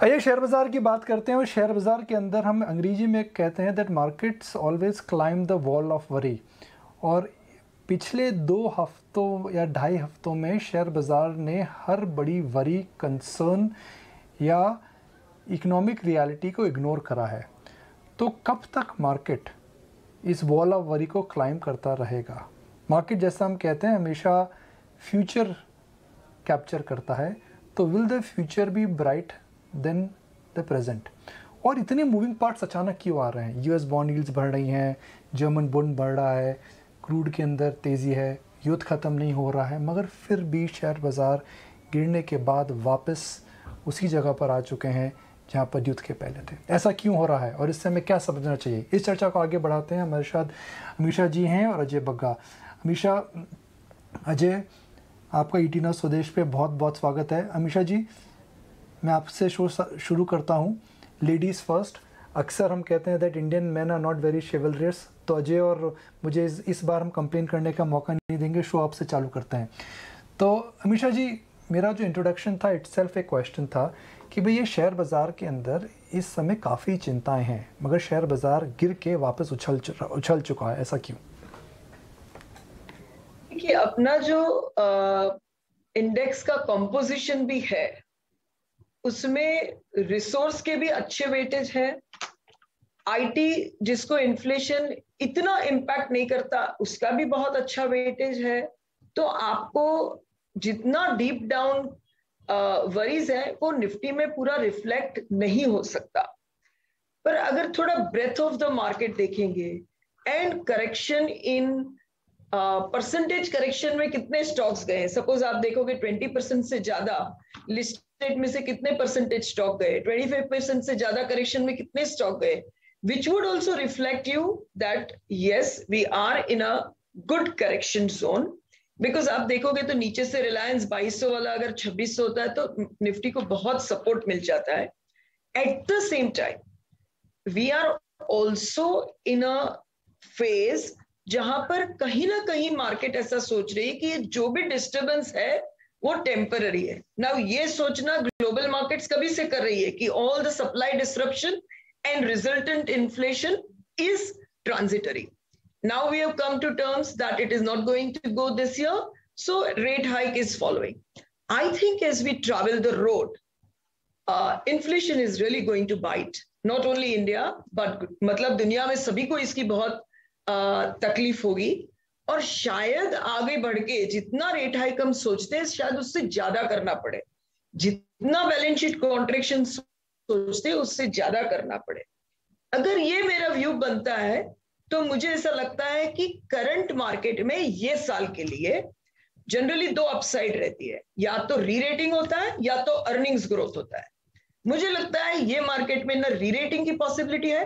आइए शेयर बाज़ार की बात करते हैं। और शेयर बाज़ार के अंदर हम अंग्रेजी में कहते हैं that markets always climb the wall of worry. और पिछले 2 हफ्तों या 2.5 हफ्तों में शेयर बाज़ार ने हर बड़ी वरी, कंसर्न या इकोनॉमिक रियलिटी को इग्नोर करा है। तो कब तक मार्केट इस वॉल ऑफ वरी को क्लाइम करता रहेगा? मार्केट, जैसा हम कहते हैं, हमेशा फ्यूचर कैप्चर करता है। तो will the future be bright then the present? और इतने मूविंग पार्ट्स अचानक क्यों आ रहे हैं? यूएस बॉन्ड यील्ड्स बढ़ रही हैं, जर्मन बॉन्ड बढ़ रहा है, क्रूड के अंदर तेज़ी है, युद्ध ख़त्म नहीं हो रहा है, मगर फिर भी शेयर बाज़ार गिरने के बाद वापस उसी जगह पर आ चुके हैं जहाँ पर युद्ध के पहले थे। ऐसा क्यों हो रहा है और इससे हमें क्या समझना चाहिए? इस चर्चा को आगे बढ़ाते हैं। हमारे साथ अमीषा जी हैं और अजय बग्गा। अमीषा, अजय, आपका ईटी नाउ स्वदेश पे बहुत बहुत स्वागत है। अमीषा जी, मैं आपसे शुरू करता हूँ। Ladies first. अक्सर हम कहते हैं that Indian man are not very chivalrous. तो अजय और मुझे इस बार हम कंप्लेन करने का मौका नहीं देंगे, शो आपसे चालू करते हैं। तो अमीषा जी, मेरा जो इंट्रोडक्शन था इटसेल्फ एक क्वेश्चन था कि भाई ये शेयर बाज़ार के अंदर इस समय काफ़ी चिंताएं हैं, मगर शेयर बाज़ार गिर के वापस उछल चुका है, ऐसा क्यों? देखिए, अपना जो इंडेक्स का कंपोजिशन भी है उसमें रिसोर्स के भी अच्छे वेटेज है। आईटी, जिसको इन्फ्लेशन इतना इम्पैक्ट नहीं करता, उसका भी बहुत अच्छा वेटेज है। तो आपको जितना डीप डाउन वरीज है वो निफ्टी में पूरा रिफ्लेक्ट नहीं हो सकता। पर अगर थोड़ा ब्रेथ ऑफ द मार्केट देखेंगे and correction in percentage correction में कितने स्टॉक्स गए, सपोज आप देखोगे 20% से ज्यादा लिस्टेड में से कितने परसेंटेज स्टॉक गए, 25% से ज्यादा करेक्शन में कितने स्टॉक गए, which would also reflect you that yes we are in a good correction zone. Because आप देखोगे तो नीचे से रिलायंस 2200 वाला अगर 2600 होता है तो निफ्टी को बहुत सपोर्ट मिल जाता है। At the same time we are also in a phase जहां पर कहीं ना कहीं मार्केट ऐसा सोच रही है कि जो भी डिस्टर्बेंस है वो टेम्पररी है। नाउ ये सोचना ग्लोबल मार्केट्स कभी से कर रही है कि all the supply disruption and resultant inflation is transitory. Now we have come to terms that it is not going to go this year, so rate hike is following. I think as we travel the road, inflation is really going to bite not only India but मतलब दुनिया में सभी को इसकी बहुत तकलीफ होगी। और शायद आगे बढ़ के जितना रेट हाइक हम सोचते हैं शायद उससे ज्यादा करना पड़े, जितना बैलेंस शीट कॉन्ट्रैक्शन सोचते हैं उससे ज्यादा करना पड़े। अगर ये मेरा व्यू बनता है तो मुझे ऐसा लगता है कि करंट मार्केट में ये साल के लिए जनरली 2 अपसाइड रहती है, या तो री रेटिंग होता है या तो अर्निंग्स ग्रोथ होता है। मुझे लगता है ये मार्केट में ना री रेटिंग की पॉसिबिलिटी है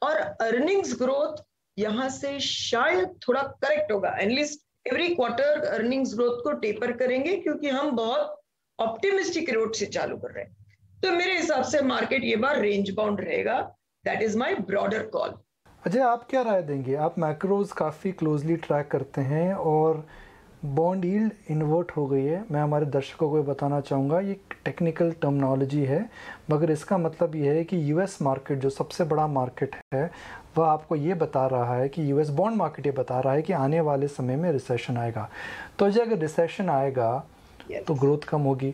और अर्निंग्स ग्रोथ यहां से शायद थोड़ा करेक्ट होगा। At least every quarter earnings growth को टेपर करेंगे क्योंकि हम बहुत ऑप्टिमिस्टिक रोड से चालू कर रहे हैं। तो मेरे हिसाब से मार्केट ये बार रेंज बाउंड रहेगा। That is my broader call. Ajay, आप क्या राय देंगे? आप मैक्रोज काफ़ी क्लोजली ट्रैक करते हैं और बॉन्ड यील्ड इन्वर्ट हो गई है। मैं हमारे दर्शकों को बताना चाहूँगा, ये टेक्निकल टर्मिनोलॉजी है, मगर इसका मतलब ये है कि यूएस मार्केट जो सबसे बड़ा मार्केट है वह आपको ये बता रहा है कि यूएस बॉन्ड मार्केट ये बता रहा है कि आने वाले समय में रिसेशन आएगा। तो अजय, अगर रिसेशन आएगा तो ग्रोथ कम होगी,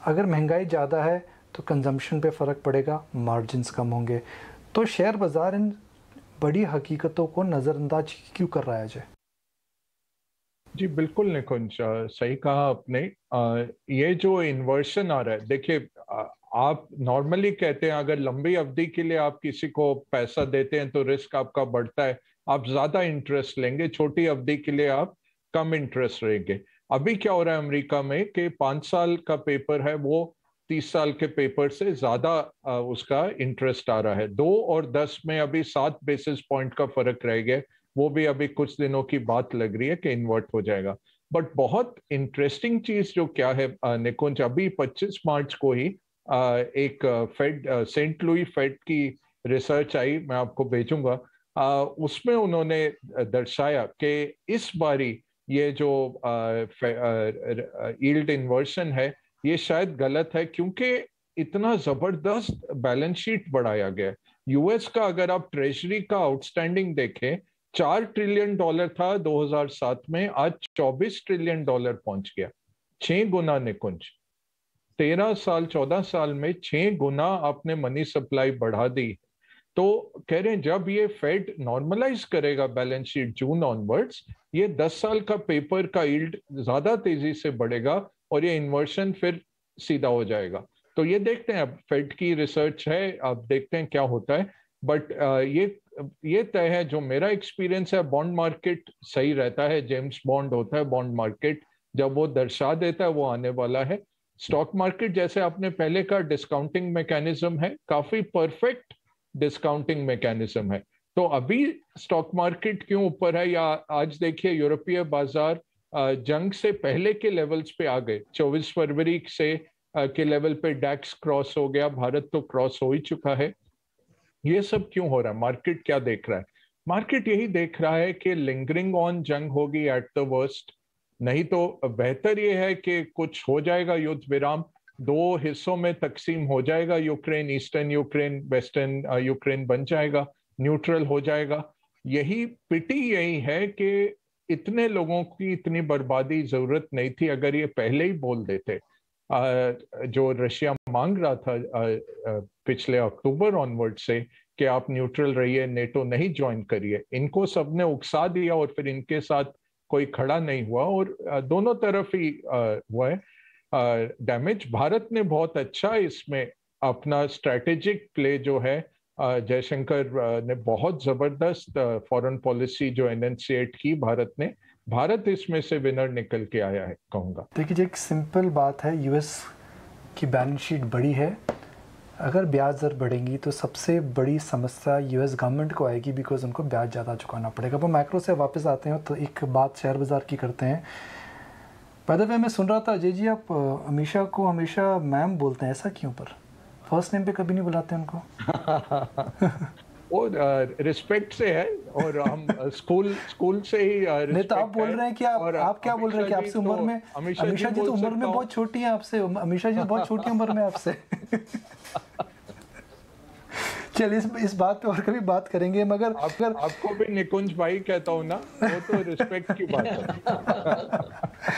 अगर महंगाई ज़्यादा है तो कंजम्पशन पे फ़र्क पड़ेगा, मार्जिन्स कम होंगे। तो शेयर बाज़ार इन बड़ी हकीकतों को नज़रअंदाज क्यों कर रहा है अजय? जी बिल्कुल निकुंज, सही कहा आपने। ये जो इन्वर्शन आ रहा है, देखिए, आप नॉर्मली कहते हैं अगर लंबी अवधि के लिए आप किसी को पैसा देते हैं तो रिस्क आपका बढ़ता है, आप ज्यादा इंटरेस्ट लेंगे। छोटी अवधि के लिए आप कम इंटरेस्ट रहेंगे। अभी क्या हो रहा है अमेरिका में कि 5 साल का पेपर है वो 30 साल के पेपर से ज्यादा उसका इंटरेस्ट आ रहा है। 2 और 10 में अभी 7 बेसिस पॉइंट का फर्क रह गया। वो भी अभी कुछ दिनों की बात लग रही है कि इन्वर्ट हो जाएगा। बट बहुत इंटरेस्टिंग चीज जो क्या है निकुंज, अभी 25 मार्च को ही एक फेड, सेंट लुई फेड की रिसर्च आई, मैं आपको भेजूंगा। उसमें उन्होंने दर्शाया कि इस बारी ये जो यील्ड इन्वर्शन है ये शायद गलत है, क्योंकि इतना जबरदस्त बैलेंस शीट बढ़ाया गया। यूएस का अगर आप ट्रेजरी का आउटस्टैंडिंग देखें, $4 ट्रिलियन था 2007 में, आज $24 ट्रिलियन पहुंच गया। 6 गुना निकुंज, 13 साल 14 साल में 6 गुना आपने मनी सप्लाई बढ़ा दी। तो कह रहे हैं जब ये फेड नॉर्मलाइज करेगा बैलेंस शीट जून ऑनवर्ड्स, ये 10 साल का पेपर का यील्ड ज्यादा तेजी से बढ़ेगा और ये इन्वर्शन फिर सीधा हो जाएगा। तो ये देखते हैं, अब फेड की रिसर्च है, अब देखते हैं क्या होता है। बट ये तय है, जो मेरा एक्सपीरियंस है, बॉन्ड मार्केट सही रहता है, जेम्स बॉन्ड होता है बॉन्ड मार्केट, जब वो दर्शा देता है वो आने वाला है। स्टॉक मार्केट जैसे आपने पहले का डिस्काउंटिंग मैकेनिज्म है, काफी परफेक्ट डिस्काउंटिंग मैकेनिज्म है। तो अभी स्टॉक मार्केट क्यों ऊपर है, या आज देखिए यूरोपीय बाजार जंग से पहले के लेवल्स पे आ गए। 24 फरवरी से के लेवल पे डैक्स क्रॉस हो गया, भारत तो क्रॉस हो ही चुका है। ये सब क्यों हो रहा है? मार्केट क्या देख रहा है? मार्केट यही देख रहा है कि लिंगरिंग ऑन जंग होगी एट द वर्स्ट, नहीं तो बेहतर ये है कि कुछ हो जाएगा, युद्ध विराम 2 हिस्सों में तकसीम हो जाएगा, Ukraine, eastern Ukraine, western Ukraine बन जाएगा, न्यूट्रल हो जाएगा। यही पिटी यही है कि इतने लोगों की इतनी बर्बादी जरूरत नहीं थी अगर ये पहले ही बोल देते। जो रशिया मांग रहा था पिछले अक्टूबर ऑनवर्ड से कि आप न्यूट्रल रहिए, नेटो नहीं ज्वाइन करिए, इनको सबने उकसा दिया और फिर इनके साथ कोई खड़ा नहीं हुआ और दोनों तरफ ही हुआ है डैमेज। भारत ने बहुत अच्छा इसमें अपना स्ट्रैटेजिक प्ले जो है, जयशंकर ने बहुत जबरदस्त फॉरेन पॉलिसी जो एनएनसीएट की भारत इसमें से विनर निकल के आया है, कहूँगा। देखिए, एक सिंपल बात है, यूएस की बैलेंस शीट बड़ी है, अगर ब्याज दर बढ़ेंगी तो सबसे बड़ी समस्या यूएस गवर्नमेंट को आएगी, बिकॉज उनको ब्याज ज़्यादा चुकाना पड़ेगा। अब मैक्रो से वापस आते हैं तो एक बात शेयर बाज़ार की करते हैं। पैदा वे मैं सुन रहा था, अजय जी आप अमीषा को हमेशा मैम बोलते हैं, ऐसा क्यों? पर फर्स्ट नेम पे कभी नहीं बुलाते उनको? वो रिस्पेक्ट से है और हम स्कूल से ही नहीं तो आप बोल रहे हैं कि आप क्या बोल रहे हैं कि आपसे उम्र में अमीषा जी तो उम्र में बहुत छोटी हैं आपसे, अमीषा जी बहुत छोटी उम्र में आपसे। चलिए इस बात पे और कभी बात करेंगे, मगर अगर आपको भी निकुंज भाई कहता हूँ ना, वो तो रिस्पेक्ट की बात है।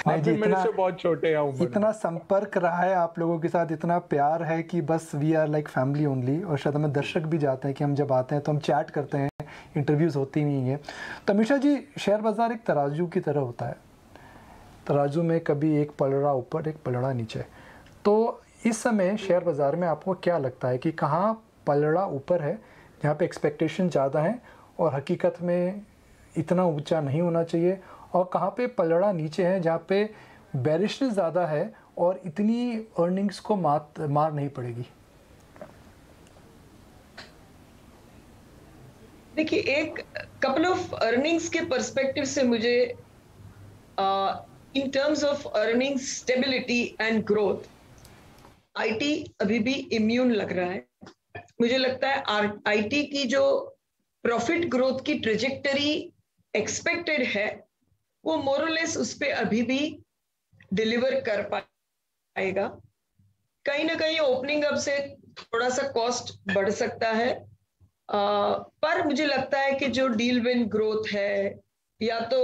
आप भी मेरे से बहुत छोटे हैं उम्र में। इतना संपर्क रहा है आप लोगों के साथ, इतना प्यार है कि बस we are like family only. और शायद हमें दर्शक भी जाते हैं कि हम जब आते हैं तो हम चैट करते हैं, इंटरव्यूज होती नहीं है। तो अमीषा जी, शेयर बाजार एक तराजू की तरह होता है, तराजू में कभी एक पलड़ा ऊपर एक पलड़ा नीचे। तो इस समय शेयर बाजार में आपको क्या लगता है कि कहाँ पलड़ा ऊपर है, जहाँ पे एक्सपेक्टेशन ज़्यादा है और हकीकत में इतना ऊंचा नहीं होना चाहिए, और कहाँ पे पलड़ा नीचे है जहाँ पे बेरिशनेस ज़्यादा है और इतनी अर्निंग्स को मार नहीं पड़ेगी? देखिए, एक कपल ऑफ अर्निंग्स के पर्सपेक्टिव से मुझे in terms of earning stability and growth IT अभी भी इम्यून लग रहा है। मुझे लगता है आईटी की जो प्रॉफिट ग्रोथ की ट्रेजेक्टरी एक्सपेक्टेड है वो मोरलेस उस पे अभी भी डिलीवर कर पाएगा। कहीं ना कहीं ओपनिंग अप से थोड़ा सा कॉस्ट बढ़ सकता है, पर मुझे लगता है कि जो डील विन ग्रोथ है या तो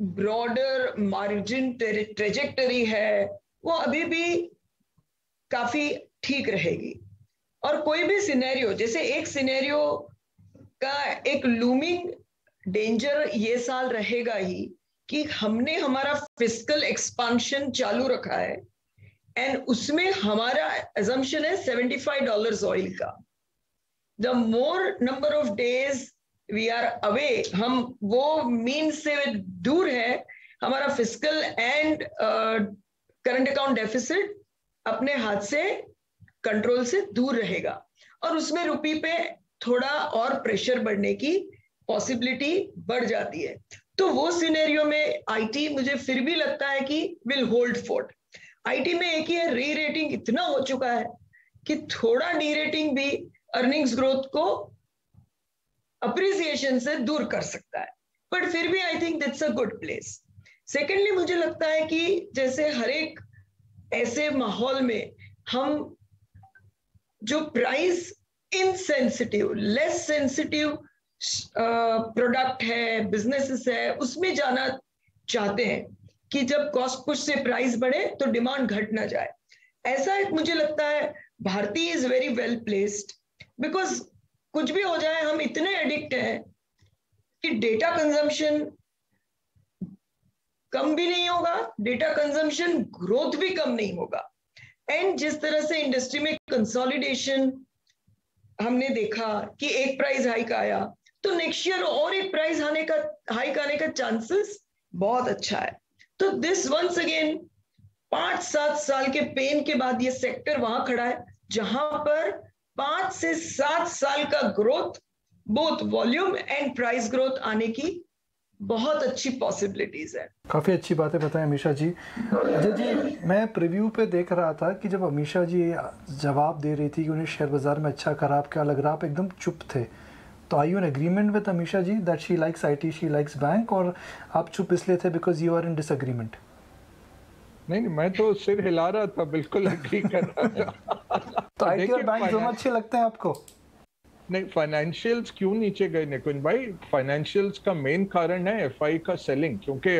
ब्रॉडर मार्जिन ट्रेजेक्टरी है वो अभी भी काफी ठीक रहेगी। और कोई भी सिनेरियो, जैसे एक सिनेरियो का एक लूमिंग डेंजर ये साल रहेगा ही कि हमने हमारा फिस्कल एक्सपांशन चालू रखा है एंड उसमें हमारा assumption है $75 ऑयल का। The more number of days we are away, हम वो मीन से दूर है, हमारा fiscal and current account deficit अपने हाथ से कंट्रोल से दूर रहेगा और उसमें रुपी पे थोड़ा और प्रेशर बढ़ने की पॉसिबिलिटी बढ़ जाती है। तो वो सिनेरियो में आईटी मुझे फिर भी लगता है कि विल होल्ड फोर्ट। आईटी में एक ही है, री रेटिंग इतना हो चुका है कि थोड़ा डी रेटिंग भी अर्निंग्स ग्रोथ को अप्रिसिएशन से दूर कर सकता है, बट फिर भी I think that's a good place. Secondly, मुझे लगता है कि जैसे हर एक ऐसे माहौल में हम जो price insensitive, less sensitive product है, बिजनेसेस है, उसमें जाना चाहते हैं कि जब कॉस्ट पुश से प्राइस बढ़े तो डिमांड घट ना जाए। ऐसा एक मुझे लगता है Bharti is very well placed, because कुछ भी हो जाए हम इतने एडिक्ट हैं कि डेटा कंजम्पशन कम भी नहीं होगा, डेटा कंजम्पशन ग्रोथ भी कम नहीं होगा। एंड जिस तरह से इंडस्ट्री में कंसोलिडेशन हमने देखा कि एक प्राइस हाइक आया तो नेक्स्ट ईयर और एक प्राइस हाइक आने का चांसेस बहुत अच्छा है। तो दिस वंस अगेन 5-7 साल के पेन के बाद ये सेक्टर वहां खड़ा है जहां पर 5 से 7 साल का growth, both volume and price growth आने की बहुत अच्छी पॉसिबिलिटीज है। काफ़ी अच्छी बातें बताएं अमीषा जी। अजय जी, मैं प्रीव्यू पे देख रहा था कि जब अमीषा जी जवाब दे रही थी कि उन्हें शेयर बाजार में अच्छा खराब क्या लग रहा, आप एकदम चुप थे। तो I you in agreement with Amisha ji that she likes IT, she likes bank, और आप चुप इसलिए थे because you are in disagreement? नहीं, मैं तो सिर हिला रहा था, बिल्कुल एग्री कर रहा था। तो IT और बैंक दोनों अच्छे लगते हैं आपको? नहीं, फाइनेंशियल्स क्यों नीचे गए निकुंज भाई? फाइनेंशियल्स का मेन कारण है FI का सेलिंग, क्योंकि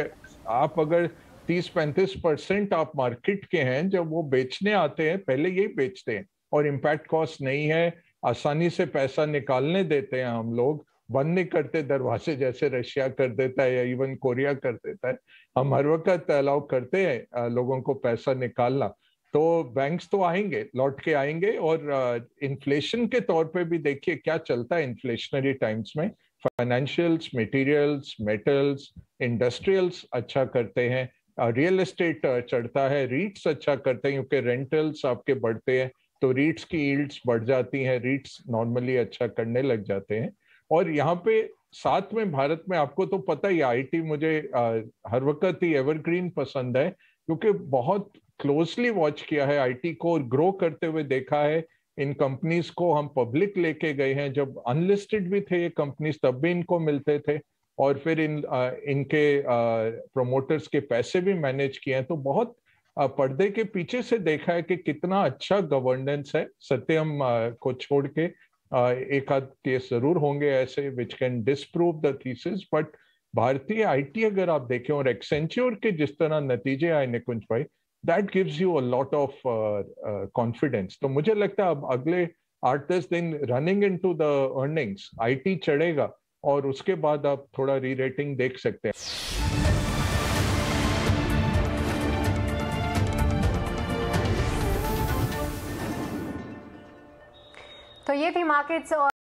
आप अगर 30-35% आप मार्केट के हैं, जब वो बेचने आते हैं पहले यही बेचते हैं और इम्पैक्ट कॉस्ट नहीं है, आसानी से पैसा निकालने देते हैं, हम लोग बंद नहीं करते दरवाजे जैसे रशिया कर देता है या इवन कोरिया कर देता है, हम हर वक्त अलाउ करते हैं लोगों को पैसा निकालना। तो बैंक्स तो आएंगे, लौट के आएंगे। और इन्फ्लेशन के तौर पे भी देखिए क्या चलता है इन्फ्लेशनरी टाइम्स में। फाइनेंशियल्स, मटेरियल्स, मेटल्स, इंडस्ट्रियल्स अच्छा करते हैं, रियल एस्टेट चढ़ता है, रीट्स अच्छा करते हैं क्योंकि रेंटल्स आपके बढ़ते हैं तो रीट्स की यील्ड्स बढ़ जाती हैं, रीट्स नॉर्मली अच्छा करने लग जाते हैं। और यहाँ पे साथ में भारत में आपको तो पता ही, IT मुझे हर वक्त ही एवरग्रीन पसंद है क्योंकि बहुत क्लोजली वॉच किया है IT को और ग्रो करते हुए देखा है। इन कंपनीज को हम पब्लिक लेके गए हैं, जब अनलिस्टेड भी थे ये कंपनीज तब भी इनको मिलते थे, और फिर इनके प्रोमोटर्स के पैसे भी मैनेज किए हैं। तो बहुत पर्दे के पीछे से देखा है कि कितना अच्छा गवर्नेंस है। सत्यम को छोड़ के एक आध केस जरूर होंगे ऐसे which can disprove the thesis, but भारतीय IT अगर आप देखें और एक्सेंच्योर के जिस तरह नतीजे आए निकुंज भाई, that gives you a lot of confidence. तो मुझे लगता है अब अगले 8-10 दिन running into the earnings IT चढ़ेगा और उसके बाद आप थोड़ा री रेटिंग देख सकते हैं। तो ये थी मार्केट्स और